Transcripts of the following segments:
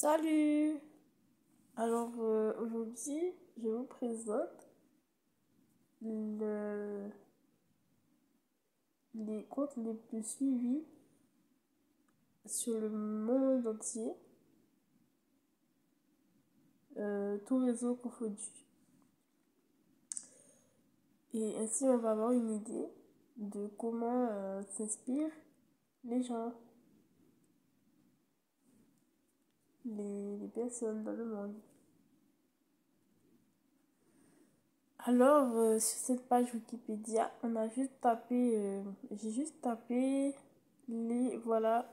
Salut! Aujourd'hui, je vous présente le- les comptes les plus suivis sur le monde entier, tout réseau confondu. Et ainsi, on va avoir une idée de comment s'inspirent les gens, les personnes dans le monde. Sur cette page Wikipédia, j'ai juste tapé voilà,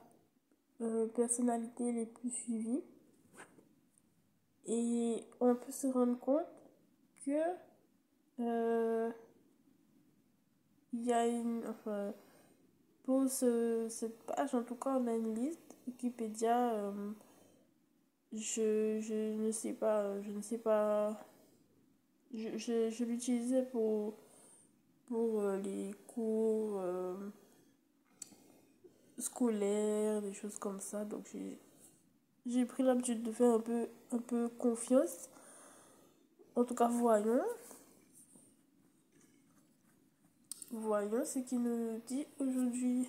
personnalités les plus suivies. Et on peut se rendre compte que euh, il y a pour cette page, en tout cas, on a une liste Wikipédia. Je ne sais pas, je l'utilisais pour les cours scolaires, des choses comme ça. Donc j'ai pris l'habitude de faire un peu confiance. En tout cas, voyons ce qu'il nous dit aujourd'hui.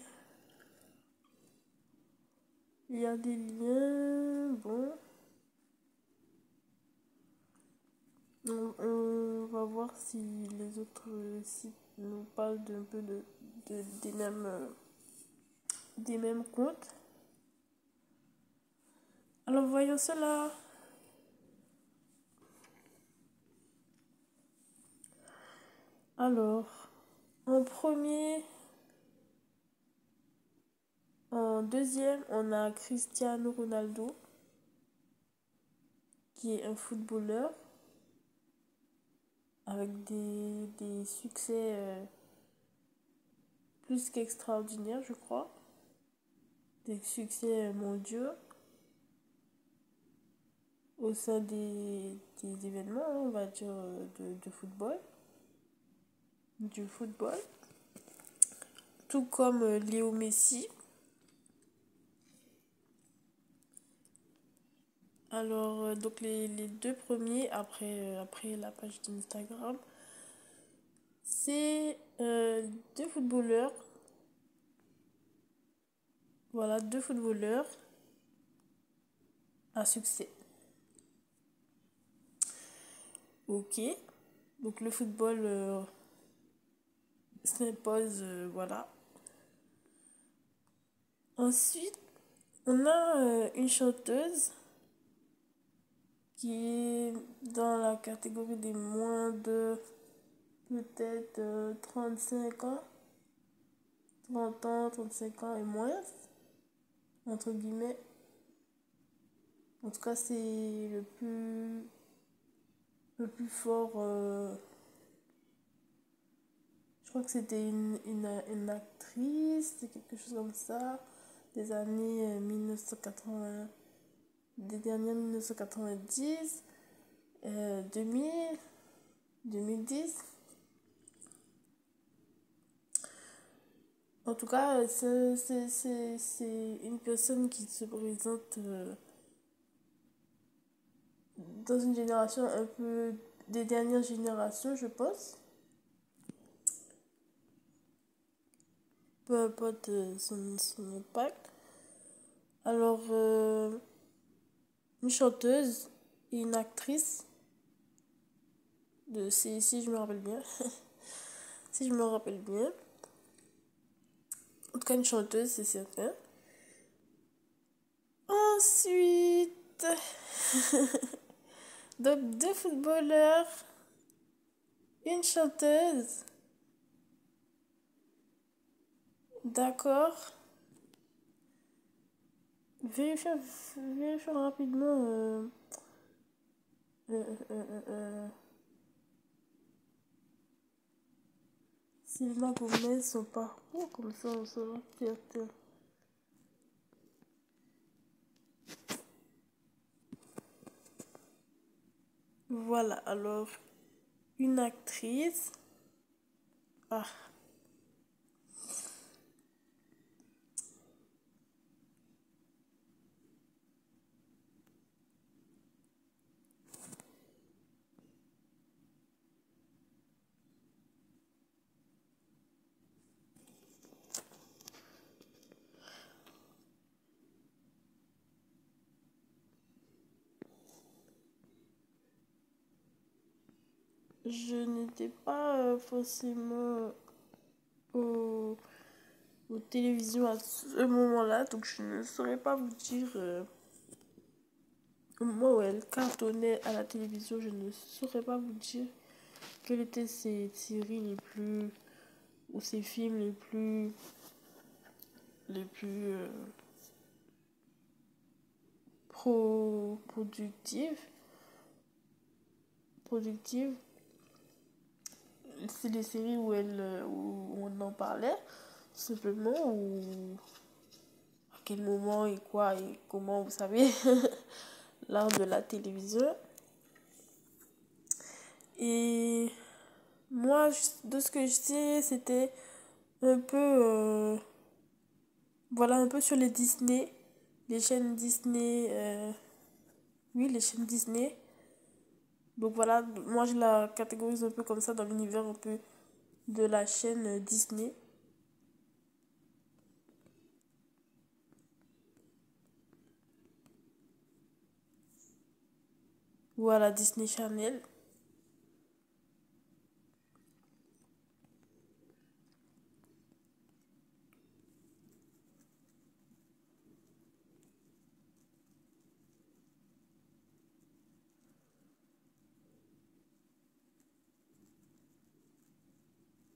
Il y a des liens, bon. On va voir si les autres sites nous parlent d'un peu des mêmes comptes. Alors voyons cela. Alors, en premier, en deuxième, on a Cristiano Ronaldo, qui est un footballeur avec des succès plus qu'extraordinaires, je crois. Des succès mondiaux au sein des événements, hein, on va dire, de football, du football. Tout comme Léo Messi. Donc les deux premiers après la page d'Instagram, c'est deux footballeurs. Voilà, deux footballeurs à succès. Ok. Donc le football s'impose, voilà. Ensuite, on a une chanteuse qui est dans la catégorie des moins de peut-être 35 ans, 30 ans, 35 ans et moins, entre guillemets. En tout cas, c'est le plus fort. Je crois que c'était une actrice, c'est quelque chose comme ça, des années 1980, des dernières 1990, 2000, 2010. En tout cas, c'est une personne qui se présente dans une génération un peu des dernières générations, je pense. Peu importe son impact. Alors, une chanteuse et une actrice, si je me rappelle bien, si je me rappelle bien. En tout cas, une chanteuse, c'est certain. Ensuite, donc deux footballeurs, une chanteuse. D'accord. Vérifions, vérifions rapidement. Euh, euh, euh, euh, Selena Gomez, son parcours, comme ça on saura peut-être. Voilà, alors, une actrice. Ah, je n'étais pas forcément au, aux télévisions à ce moment-là, donc je ne saurais pas vous dire. Au moment où elle cartonnait à la télévision, je ne saurais pas vous dire quelles étaient ces séries les plus, ou ces films les plus productives. C'est des séries où on en parlait, simplement, ou à quel moment et quoi et comment, vous savez, l'art de la télévision. Et moi, de ce que je sais, c'était un peu, voilà, un peu sur les Disney, les chaînes Disney, oui, les chaînes Disney. Donc voilà, moi je la catégorise un peu comme ça dans l'univers un peu de la chaîne Disney. Voilà, Disney Channel.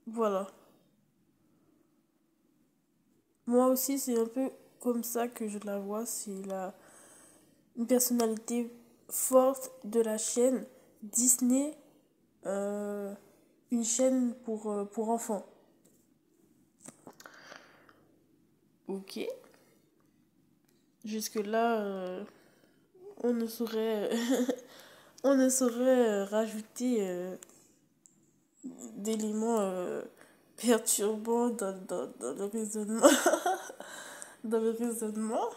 Voilà. Moi aussi, c'est un peu comme ça que je la vois. C'est une personnalité forte de la chaîne Disney, euh, une chaîne pour enfants. Ok. Jusque-là, on ne saurait, on ne saurait rajouter d'éléments perturbants dans le raisonnement. Dans le raisonnement.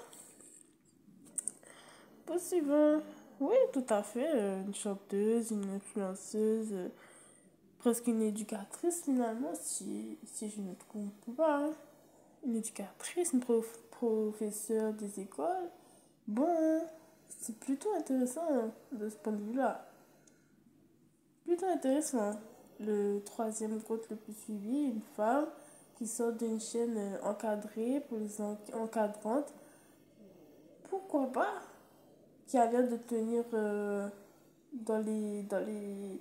Possible. Oui, tout à fait. Une chanteuse, une influenceuse, presque une éducatrice finalement, si je ne me trompe pas, hein. Une éducatrice, une professeure des écoles. Bon, hein, c'est plutôt intéressant hein, de ce point de vue-là. Plutôt intéressant. Le troisième compte le plus suivi, une femme qui sort d'une chaîne encadrée pour les encadrantes. Pourquoi pas? Qui a l'air de tenir dans les dans les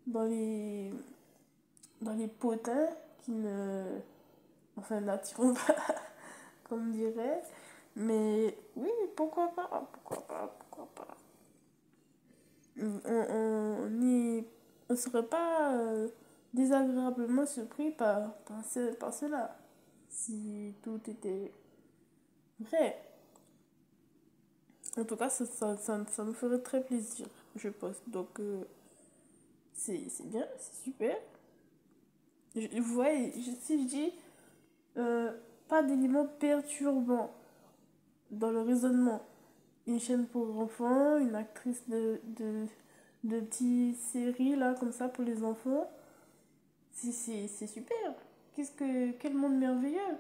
dans les dans les potins qui ne enfin n'attirent pas comme on dirait, mais oui, pourquoi pas on serait pas désagréablement surpris par cela si tout était vrai. En tout cas, ça nous ferait très plaisir, je pense. Donc, c'est bien, c'est super. Vous voyez, si je dis euh, pas d'éléments perturbants dans le raisonnement, une chaîne pour enfants, une actrice de petites séries là, comme ça pour les enfants, c'est super. Quel monde merveilleux!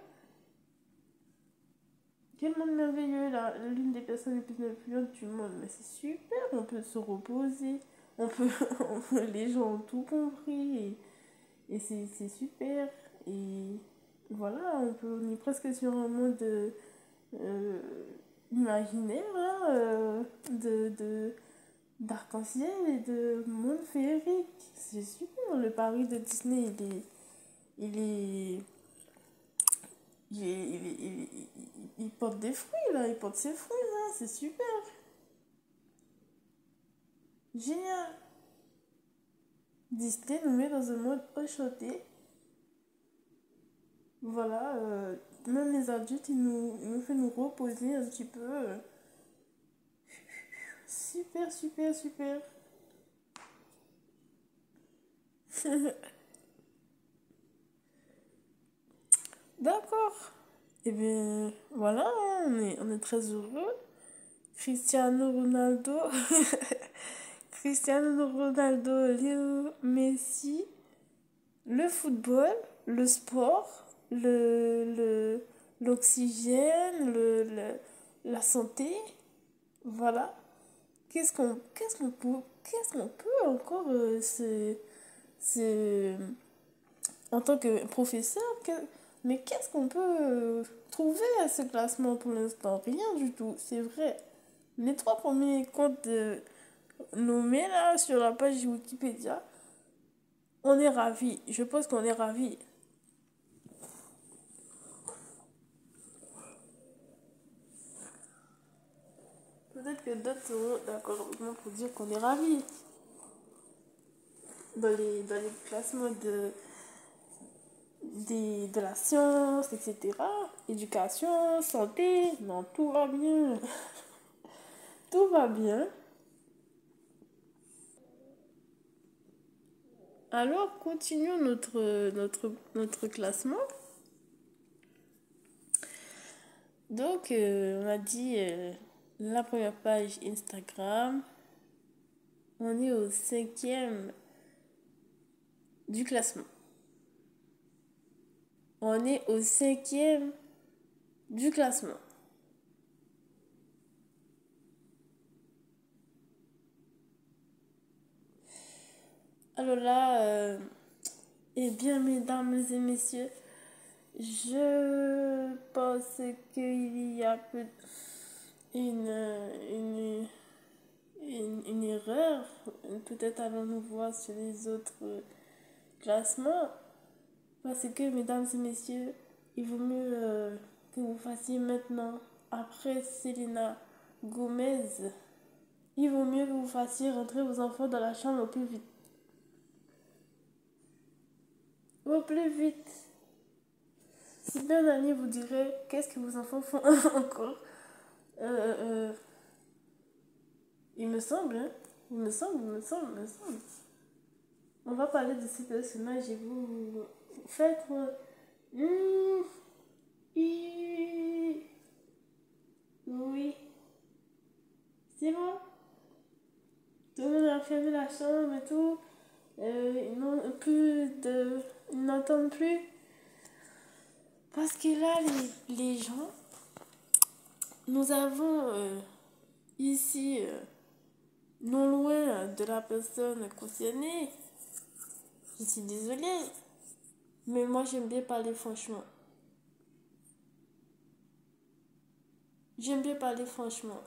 Quel monde merveilleux, là, l'une des personnes les plus influentes du monde. Mais c'est super, on peut se reposer, on peut, les gens ont tout compris et c'est super. Et voilà, on est presque sur un monde euh, imaginaire, là, d'arc-en-ciel et de monde féerique. C'est super, le pari de Disney, il est, il porte des fruits, là, il porte ses fruits, là, c'est super. Génial. Disney nous met dans un mode enchanté. Voilà, même les adultes, ils nous fait nous reposer un petit peu. Super, super, super. D'accord. Et bien, voilà, hein, on est très heureux. Cristiano Ronaldo, Cristiano Ronaldo, Léo Messi, le football, le sport, l'oxygène, la santé. Voilà. Qu'est-ce qu'on peut qu'est-ce qu'on peut encore se- en tant que professeur, mais qu'est-ce qu'on peut trouver à ce classement pour l'instant? Rien du tout, c'est vrai. Les trois premiers comptes nommés là sur la page Wikipédia, on est ravis. Je pense qu'on est ravis. Peut-être que d'autres seront d'accord avec moi pour dire qu'on est ravis dans les classements de la science, etc. Éducation, santé, non, tout va bien. Tout va bien. Alors, continuons notre classement. Donc, on a dit la première page Instagram. On est au cinquième du classement. On est au cinquième du classement. Alors là, eh bien, mesdames et messieurs, je pense qu'il y a une, une, une erreur. Peut-être allons-nous voir sur les autres classements. Parce que, mesdames et messieurs, il vaut mieux que vous fassiez maintenant, après Selena Gomez, il vaut mieux que vous fassiez rentrer vos enfants dans la chambre au plus vite. Au plus vite. Si bien Annie vous dirait qu'est-ce que vos enfants font encore. Euh, euh, il me semble, hein. Il me semble. On va parler de ces personnages et vous faites. Hmm, oui, c'est bon. Tout le monde a fermé la chambre et tout. Ils n'entendent plus. Parce que là, les gens, nous avons ici, non loin de la personne concernée, je suis désolée, mais moi j'aime bien parler franchement. J'aime bien parler franchement.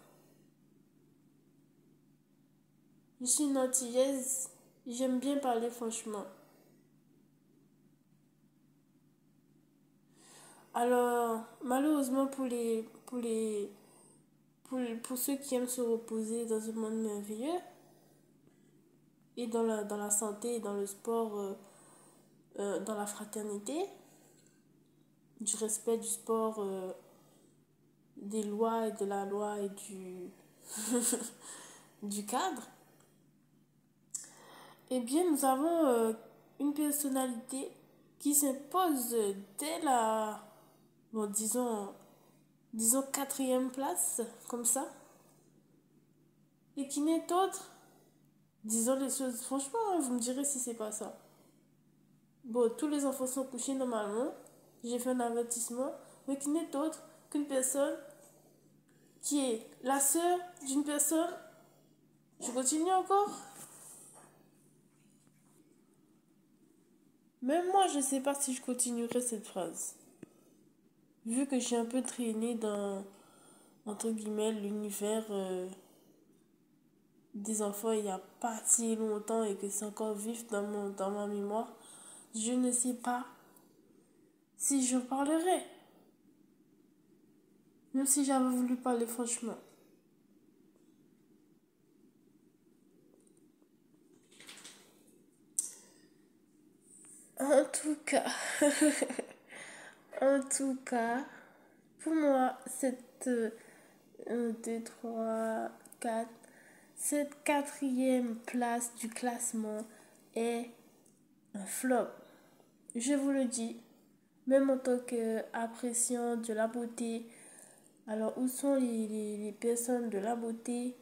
Je suis une antillaise, j'aime bien parler franchement. Alors, malheureusement pour ceux qui aiment se reposer dans un monde merveilleux, et dans la santé et dans le sport, dans la fraternité, du respect du sport, des lois et de la loi et du cadre, eh bien nous avons une personnalité qui s'impose dès bon, disons quatrième place, comme ça, et qui n'est autre, disons les choses franchement, hein, vous me direz si c'est pas ça. Bon, tous les enfants sont couchés normalement, j'ai fait un avertissement, mais qui n'est autre qu'une personne qui est la sœur d'une personne. Je continue encore. Même moi, je sais pas si je continuerai cette phrase. Vu que j'ai un peu traîné dans, entre guillemets, l'univers des enfants il n'y a pas si longtemps et que c'est encore vif dans ma mémoire, je ne sais pas si j'en parlerai. Même si j'avais voulu parler franchement. En tout cas, en tout cas, pour moi, cette 1, 2, 3, 4, cette quatrième place du classement est un flop. Je vous le dis, même en tant qu'appréciant de la beauté, alors où sont les personnes de la beauté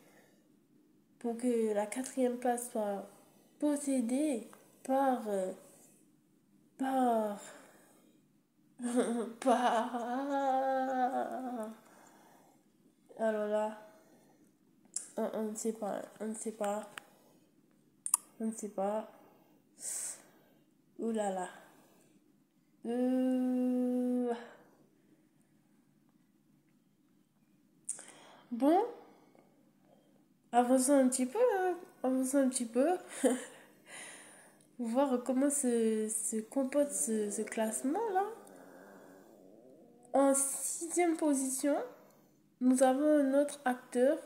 pour que la quatrième place soit possédée par, par, par... Alors là, on ne sait pas, on ne sait pas. Je ne sais pas. Ouh là là. Euh, Bon, avançons un petit peu, hein. Avançons un petit peu. Pour voir comment se comporte ce classement-là. En sixième position, nous avons un autre acteur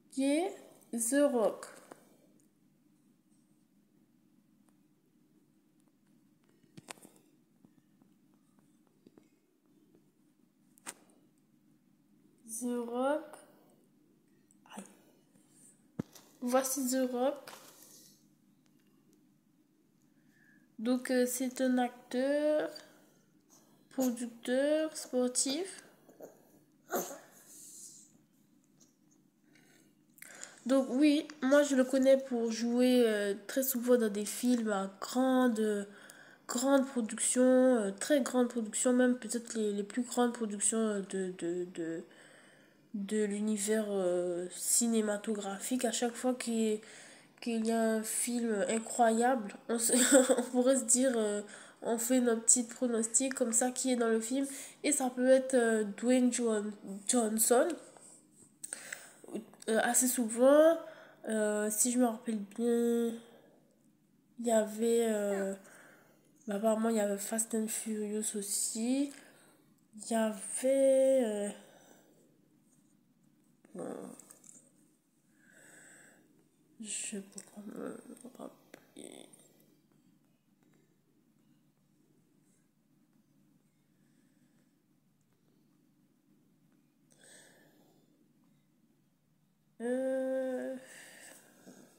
qui est The Rock. The Rock. Aïe. Voici The Rock. Donc, c'est un acteur, producteur, sportif. Donc, oui, moi je le connais pour jouer très souvent dans des films à grande production, très grande production, même peut-être les plus grandes productions de l'univers cinématographique. À chaque fois qu'il y a un film incroyable, on pourrait se dire, on fait nos petites pronostics comme ça qui est dans le film. Et ça peut être Johnson, assez souvent. Si je me rappelle bien, il y avait... bah, apparemment, il y avait Fast and Furious aussi. Il y avait... bon, je peux pas me rappeler. Euh,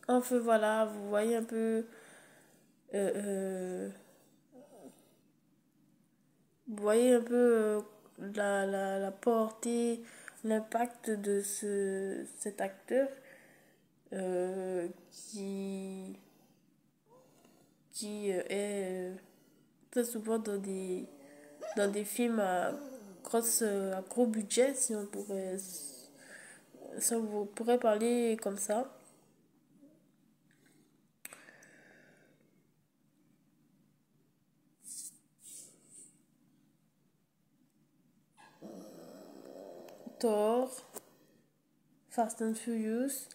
Enfin voilà, vous voyez un peu... euh, euh, vous voyez un peu la portée, l'impact de cet acteur euh, qui, qui est très souvent dans des films à gros budget, si on pourrait parler comme ça. Thor, Fast and Furious,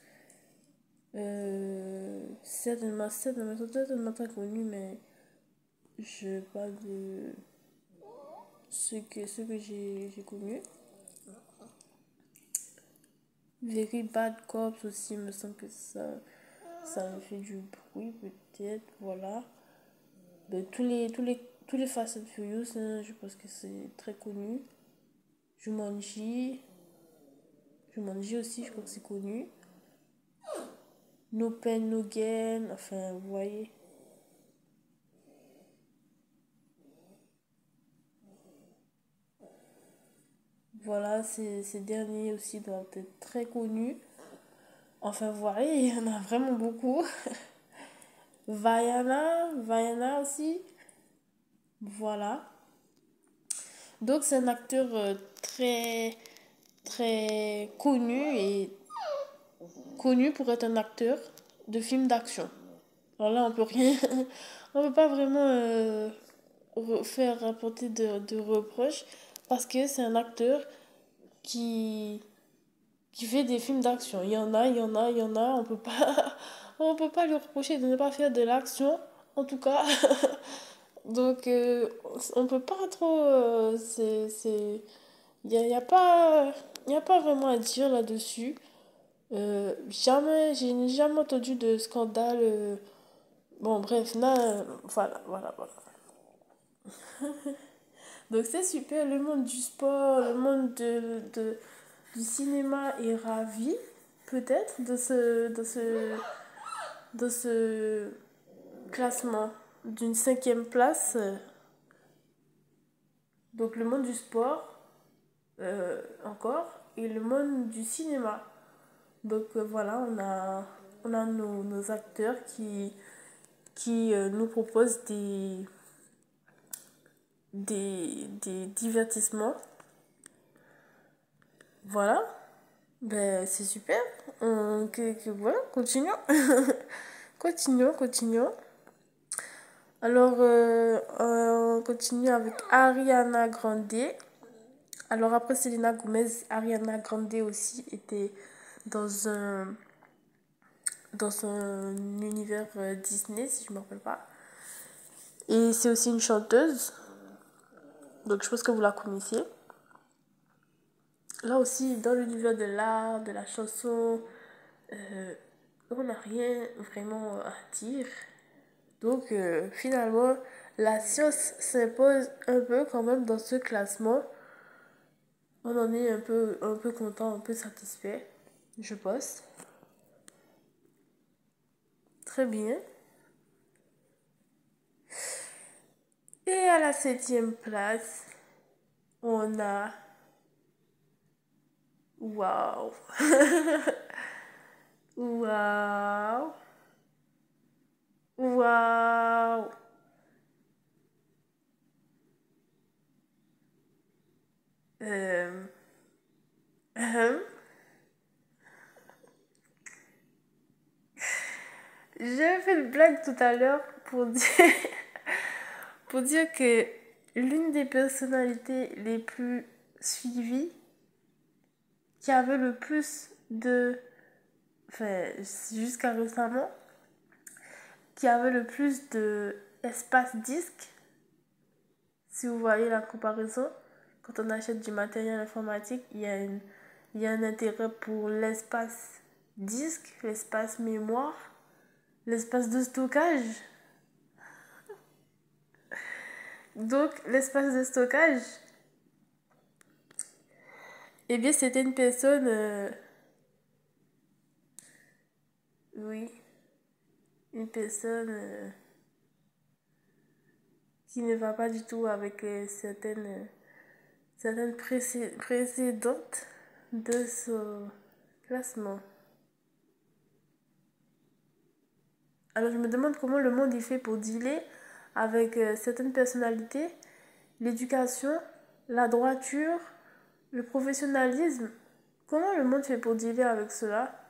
certainement très connu, mais je parle de ce que j'ai connu. Very Bad Cops aussi, il me semble que ça me fait du bruit peut-être, voilà. De tous les Fast and Furious, hein, je pense que c'est très connu. Jumanji, Jumanji aussi, je crois que c'est connu. No Pain, No Gain, enfin, vous voyez. Voilà, ces derniers aussi doivent être très connus. Enfin, vous voyez, il y en a vraiment beaucoup. Vaiana aussi. Voilà. Donc, c'est un acteur très connu et connu pour être un acteur de films d'action. Alors là, on peut rien, on peut pas vraiment faire rapporter de reproches parce que c'est un acteur qui, qui fait des films d'action. Il y en a. On peut pas, on peut pas lui reprocher de ne pas faire de l'action, en tout cas. Donc, on peut pas trop. Y a pas, y a pas vraiment à dire là-dessus. J'ai jamais entendu de scandale. Bon, bref, là, voilà. Donc, c'est super. Le monde du sport, le monde du cinéma est ravi, peut-être, de ce classement d'une cinquième place. Donc, le monde du sport, encore, et le monde du cinéma. Donc, voilà, on a nos acteurs qui nous proposent des divertissements. Voilà, ben, c'est super. Voilà, continuons. Continuons, continuons. Alors, on continue avec Ariana Grande. Alors, après Selena Gomez, Ariana Grande aussi était dans un, dans un univers Disney, si je ne me rappelle pas. Et c'est aussi une chanteuse. Donc, je pense que vous la connaissiez. Là aussi, dans l'univers de l'art, de la chanson, euh, on n'a rien vraiment à dire. Donc, finalement, la science s'impose un peu quand même dans ce classement. On en est un peu content, un peu satisfait, je pense. Très bien. Et à la septième place, on a... Waouh! Waouh! Waouh! Euh... hum. J'ai fait une blague tout à l'heure pour dire, pour dire que l'une des personnalités les plus suivies, qui avait le plus de... Enfin, jusqu'à récemment, qui avait le plus de espace disque, si vous voyez la comparaison, quand on achète du matériel informatique, il y a un intérêt pour l'espace disque, l'espace mémoire, l'espace de stockage. Donc, l'espace de stockage, eh bien, c'était une personne, oui, une personne qui ne va pas du tout avec certaines précédentes de ce classement. Alors, je me demande comment le monde y fait pour dealer avec certaines personnalités, l'éducation, la droiture, le professionnalisme. Comment le monde fait pour dealer avec cela?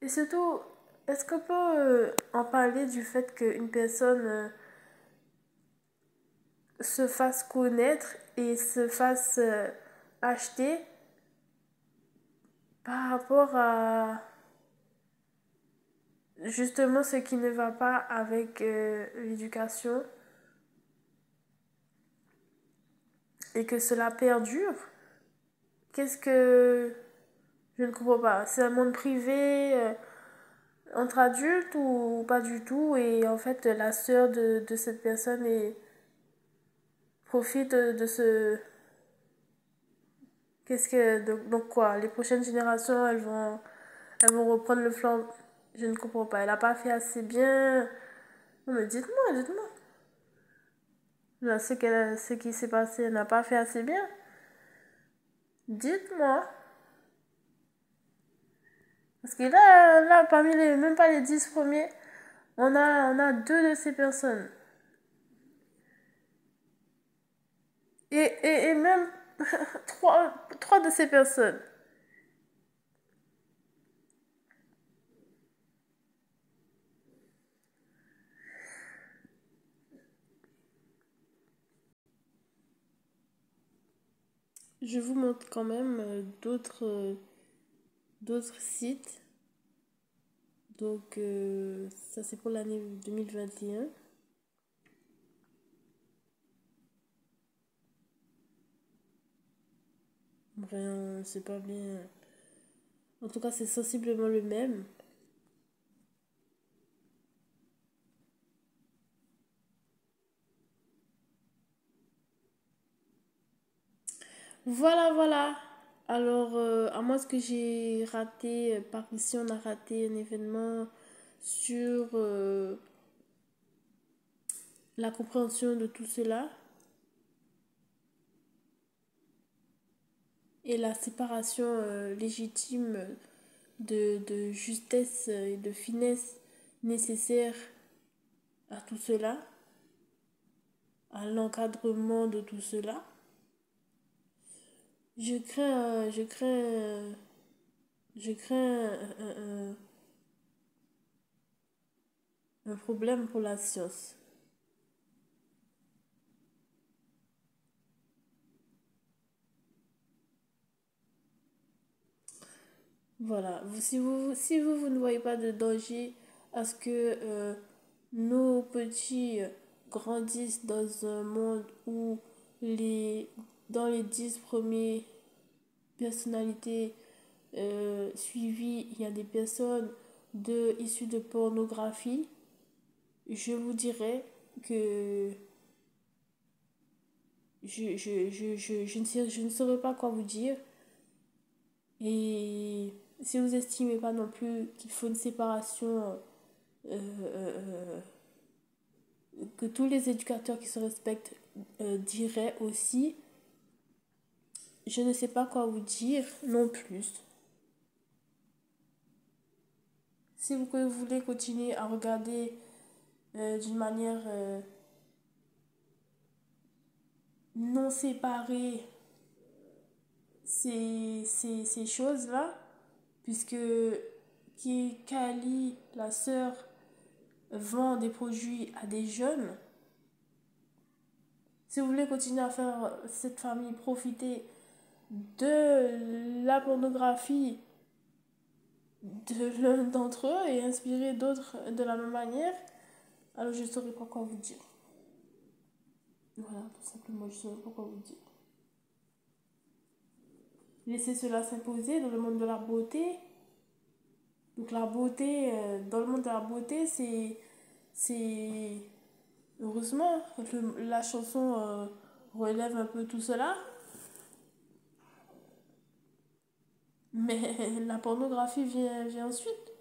Et surtout, est-ce qu'on peut en parler du fait qu'une personne se fasse connaître et se fasse acheter par rapport à justement ce qui ne va pas avec l'éducation et que cela perdure? Qu'est-ce que... Je ne comprends pas. C'est un monde privé entre adultes ou pas du tout? Et en fait, la sœur de cette personne profite de ce... Qu'est-ce que... Donc quoi? Les prochaines générations, elles vont reprendre le flambeau. Je ne comprends pas. Elle n'a pas fait assez bien. Non mais dites-moi, dites-moi. Là, ce qui s'est passé, elle n'a pas fait assez bien. Dites-moi. Parce que là parmi les, même pas les 10 premiers, on a deux de ces personnes. Et même trois de ces personnes. Je vous montre quand même d'autres sites. Donc, ça c'est pour l'année 2021. Enfin, c'est pas bien. En tout cas, c'est sensiblement le même. Voilà, voilà. Alors, à moins que j'ai raté, par ici, on a raté un événement sur la compréhension de tout cela et la séparation légitime de justesse et de finesse nécessaire à tout cela, à l'encadrement de tout cela. Je crains, je crains un problème pour la science. Voilà. Si vous ne voyez pas de danger à ce que nos petits grandissent dans un monde où les, dans les 10 premiers personnalités suivies, il y a des personnes issues de pornographie, je vous dirais que je ne saurais pas quoi vous dire. Et si vous estimez pas non plus qu'il faut une séparation, euh, que tous les éducateurs qui se respectent diraient aussi, je ne sais pas quoi vous dire non plus. Si vous voulez continuer à regarder d'une manière non séparée ces choses-là, puisque Kali, la sœur, vend des produits à des jeunes, si vous voulez continuer à faire cette famille profiter de la pornographie de l'un d'entre eux et inspirer d'autres de la même manière, alors je ne saurais pas quoi vous dire. Voilà, tout simplement, je ne saurais pas quoi vous dire. Laissez cela s'imposer dans le monde de la beauté. Donc la beauté, dans le monde de la beauté, c'est heureusement, la chanson relève un peu tout cela, mais la pornographie vient ensuite,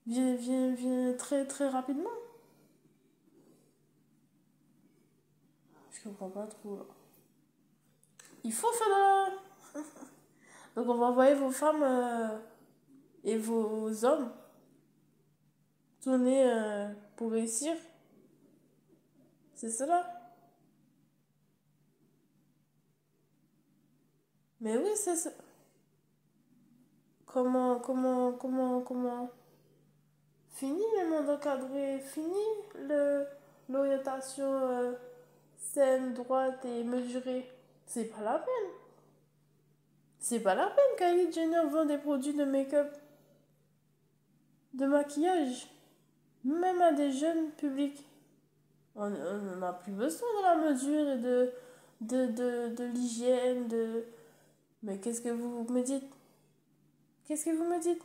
vient très très rapidement. Je comprends pas trop là. Il faut faire de la... Donc on va envoyer vos femmes et vos hommes tourner pour réussir. C'est cela. Mais oui, c'est ça. Comment fini le monde encadré, fini l'orientation saine, droite et mesurée. C'est pas la peine. C'est pas la peine Kylie Jenner vend des produits de make-up, de maquillage, même à des jeunes publics. On n'a plus besoin de la mesure et de l'hygiène, de... Mais qu'est-ce que vous me dites? Qu'est-ce que vous me dites?